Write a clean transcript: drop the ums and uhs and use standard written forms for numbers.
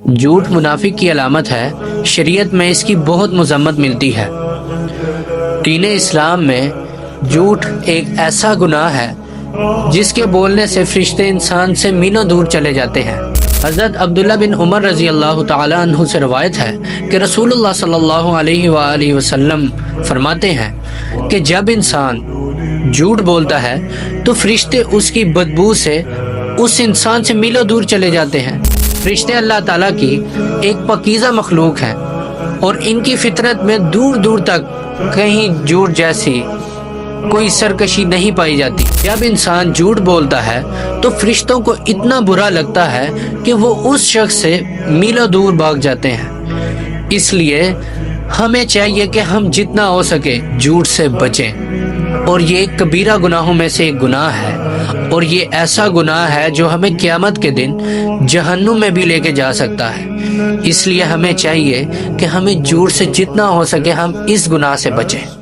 جھوٹ منافق کی علامت ہے، شریعت میں اس کی بہت مذمت ملتی ہے۔ دین اسلام میں جھوٹ ایک ایسا گناہ ہے جس کے بولنے سے فرشتے انسان سے میلوں دور چلے جاتے ہیں۔ حضرت عبداللہ بن عمر رضی اللہ تعالی عنہ سے روایت ہے کہ رسول اللہ صلی اللہ علیہ وآلہ وسلم فرماتے ہیں کہ جب انسان جھوٹ بولتا ہے تو فرشتے اس کی بدبو سے اس انسان سے میلوں دور چلے جاتے ہیں۔ فرشتے اللہ تعالیٰ کی ایک پاکیزہ مخلوق ہیں اور ان کی فطرت میں دور دور تک کہیں جھوٹ جیسی کوئی سرکشی نہیں پائی جاتی۔ جب انسان جھوٹ بولتا ہے تو فرشتوں کو اتنا برا لگتا ہے کہ وہ اس شخص سے میلوں دور بھاگ جاتے ہیں۔ اس لیے ہمیں چاہیے کہ ہم جتنا ہو سکے جھوٹ سے بچیں، اور یہ ایک کبیرہ گناہوں میں سے ایک گناہ ہے، اور یہ ایسا گناہ ہے جو ہمیں قیامت کے دن جہنم میں بھی لے کے جا سکتا ہے۔ اس لیے ہمیں چاہیے کہ ہمیں جھوٹ سے جتنا ہو سکے ہم اس گناہ سے بچیں۔